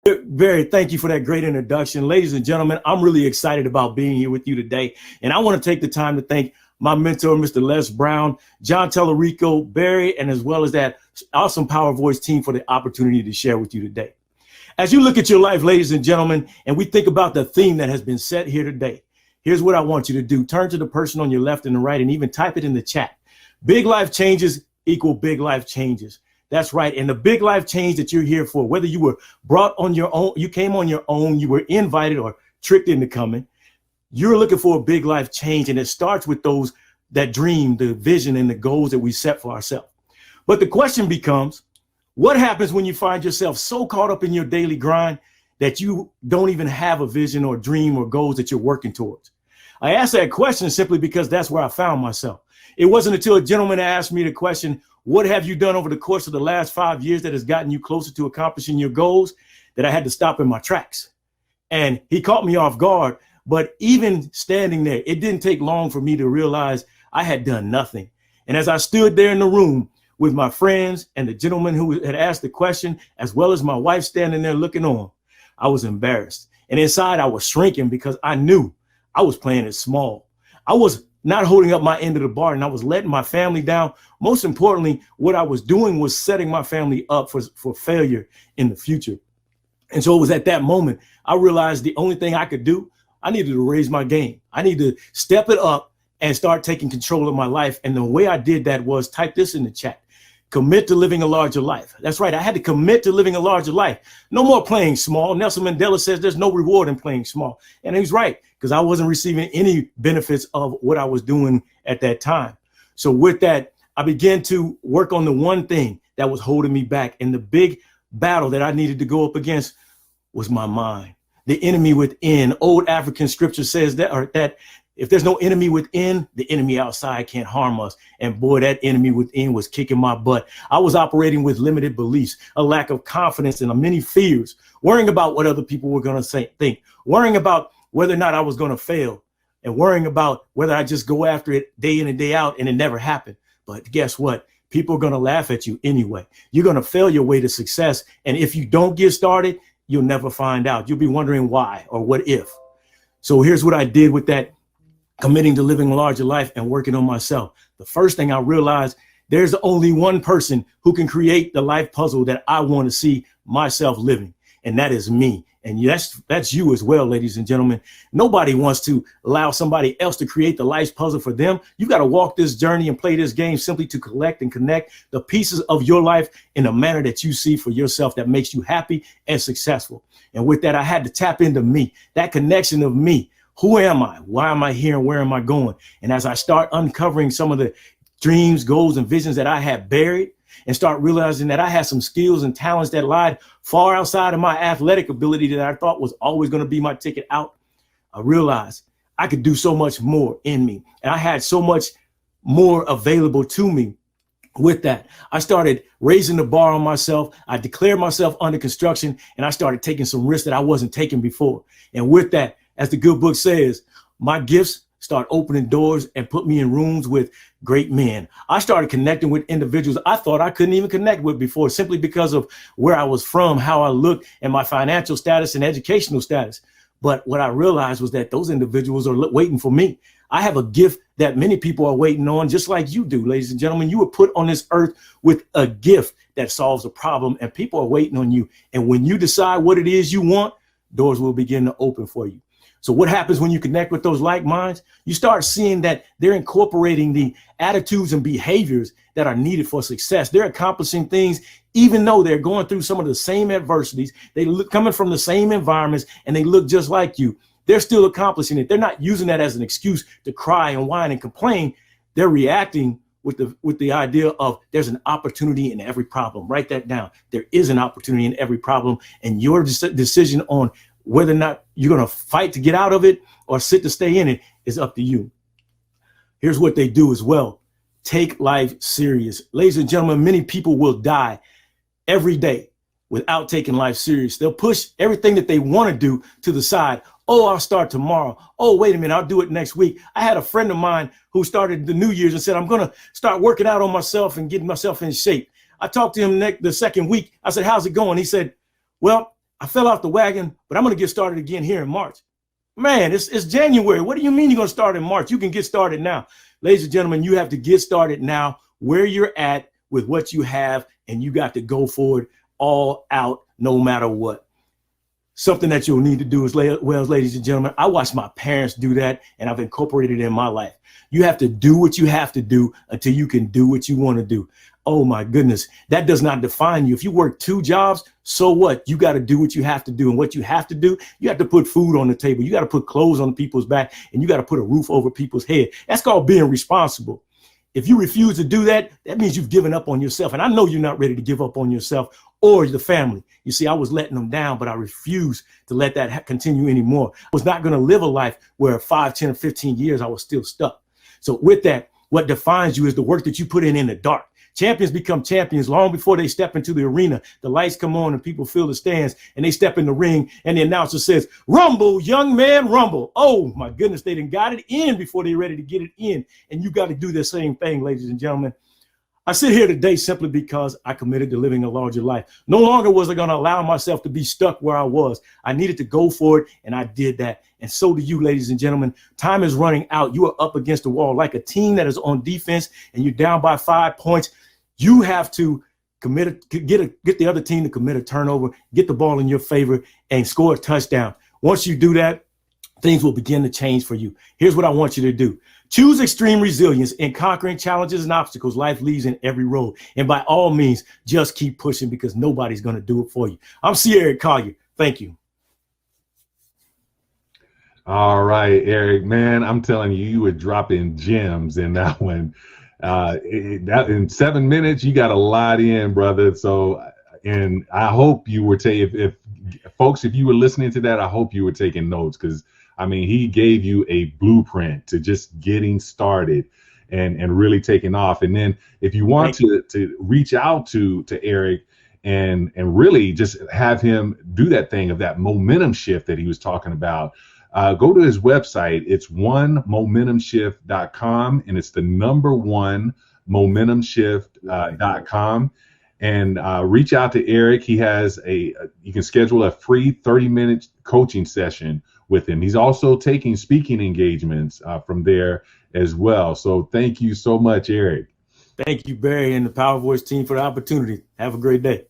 Barry, thank you for that great introduction. Ladies and gentlemen, I'm really excited about being here with you today. And I want to take the time to thank my mentor, Mr. Les Brown, John Tellerico, Barry, and as well as that awesome Power Voice team for the opportunity to share with you today. As you look at your life, ladies and gentlemen, and we think about the theme that has been set here today, here's what I want you to do. Turn to the person on your left and the right and even type it in the chat. Big life changes equal big life changes. That's right. And the big life change that you're here for, whether you were brought on your own, you came on your own, you were invited or tricked into coming, you're looking for a big life change. And it starts with those that dream, the vision and the goals that we set for ourselves. But the question becomes, what happens when you find yourself so caught up in your daily grind that you don't even have a vision or dream or goals that you're working towards? I asked that question simply because that's where I found myself. It wasn't until a gentleman asked me the question, what have you done over the course of the last 5 years that has gotten you closer to accomplishing your goals, that I had to stop in my tracks. And he caught me off guard. But even standing there, it didn't take long for me to realize I had done nothing. And as I stood there in the room with my friends and the gentleman who had asked the question, as well as my wife standing there looking on, I was embarrassed. And inside I was shrinking because I knew I was playing it small. I was not holding up my end of the bargain. I was letting my family down. Most importantly, what I was doing was setting my family up for failure in the future. And so it was at that moment I realized the only thing I could do, I needed to raise my game. I needed to step it up and start taking control of my life. And the way I did that was type this in the chat. Commit to living a larger life. That's right. I had to commit to living a larger life. No more playing small. Nelson Mandela says there's no reward in playing small. And he's right, because I wasn't receiving any benefits of what I was doing at that time. So with that, I began to work on the one thing that was holding me back. And the big battle that I needed to go up against was my mind, the enemy within. Old African scripture says that if there's no enemy within, the enemy outside can't harm us. And boy, that enemy within was kicking my butt. I was operating with limited beliefs, a lack of confidence, and many fears, worrying about what other people were going to think, worrying about whether or not I was going to fail, and worrying about whether I just go after it day in and day out and it never happened. But guess what? People are going to laugh at you anyway. You're going to fail your way to success. And if you don't get started, you'll never find out. You'll be wondering why or what if. So here's what I did with that. Committing to living a larger life and working on myself. The first thing I realized, there's only one person who can create the life puzzle that I want to see myself living, and that is me. And yes, that's you as well, ladies and gentlemen. Nobody wants to allow somebody else to create the life puzzle for them. You got to walk this journey and play this game simply to collect and connect the pieces of your life in a manner that you see for yourself that makes you happy and successful. And with that, I had to tap into me, that connection of me. Who am I? Why am I here? And where am I going? And as I start uncovering some of the dreams, goals, and visions that I had buried, and start realizing that I had some skills and talents that lied far outside of my athletic ability that I thought was always going to be my ticket out, I realized I could do so much more in me. And I had so much more available to me. With that, I started raising the bar on myself. I declared myself under construction, and I started taking some risks that I wasn't taking before. And with that, as the good book says, my gifts start opening doors and put me in rooms with great men. I started connecting with individuals I thought I couldn't even connect with before, simply because of where I was from, how I looked, and my financial status and educational status. But what I realized was that those individuals are waiting for me. I have a gift that many people are waiting on, just like you do, ladies and gentlemen. You were put on this earth with a gift that solves a problem, and people are waiting on you. And when you decide what it is you want, doors will begin to open for you. So what happens when you connect with those like minds? You start seeing that they're incorporating the attitudes and behaviors that are needed for success. They're accomplishing things, even though they're going through some of the same adversities. They look coming from the same environments, and they look just like you. They're still accomplishing it. They're not using that as an excuse to cry and whine and complain. They're reacting with the idea of there's an opportunity in every problem. Write that down. There is an opportunity in every problem, and your decision on whether or not you're going to fight to get out of it or sit to stay in it is up to you. Here's what they do as well. Take life serious. Ladies and gentlemen, many people will die every day without taking life serious. They'll push everything that they want to do to the side. Oh, I'll start tomorrow. Oh, wait a minute, I'll do it next week. I had a friend of mine who started the New Year's and said, I'm going to start working out on myself and getting myself in shape. I talked to him the second week. I said, how's it going? He said, well, I fell off the wagon, but I'm going to get started again here in March. Man, it's January. What do you mean you're going to start in March? You can get started now. Ladies and gentlemen, you have to get started now where you're at with what you have, and you got to go for it all out no matter what. Something that you'll need to do as well, ladies and gentlemen, I watched my parents do that, and I've incorporated it in my life. You have to do what you have to do until you can do what you want to do. Oh my goodness, that does not define you. If you work 2 jobs, so what? You got to do what you have to do. And what you have to do, you have to put food on the table. You got to put clothes on people's back, and you got to put a roof over people's head. That's called being responsible. If you refuse to do that, that means you've given up on yourself. And I know you're not ready to give up on yourself or the family. You see, I was letting them down, but I refused to let that continue anymore. I was not going to live a life where 5, 10, or 15 years I was still stuck. So with that, what defines you is the work that you put in the dark. Champions become champions long before they step into the arena. The lights come on and people fill the stands, and they step in the ring, and the announcer says, "Rumble, young man, rumble." Oh my goodness, they done got it in before they're ready to get it in. And you got to do the same thing, ladies and gentlemen. I sit here today simply because I committed to living a larger life. No longer was I going to allow myself to be stuck where I was. I needed to go for it, and I did that. And so do you, ladies and gentlemen. Time is running out. You are up against the wall like a team that is on defense, and you're down by 5 points. You have to get the other team to commit a turnover, get the ball in your favor, and score a touchdown. Once you do that, things will begin to change for you. Here's what I want you to do. Choose extreme resilience in conquering challenges and obstacles life leaves in every road. And by all means, just keep pushing, because nobody's going to do it for you. I'm C. Eric Collier. Thank you. All right, Eric, man, I'm telling you, you were dropping gems in that one. In 7 minutes, you got a lot in, brother. So, and I hope you were if folks, if you were listening to that, I hope you were taking notes, because I mean, he gave you a blueprint to just getting started and really taking off. And then if you want to reach out to Eric and really just have him do that thing of that momentum shift that he was talking about, go to his website. It's onemomentumshift.com, and it's the number 1 momentumshift.com. And reach out to Eric. He has you can schedule a free 30-minute coaching session with him. He's also taking speaking engagements from there as well. So thank you so much, Eric. Thank you, Barry, and the Power Voice team for the opportunity. Have a great day.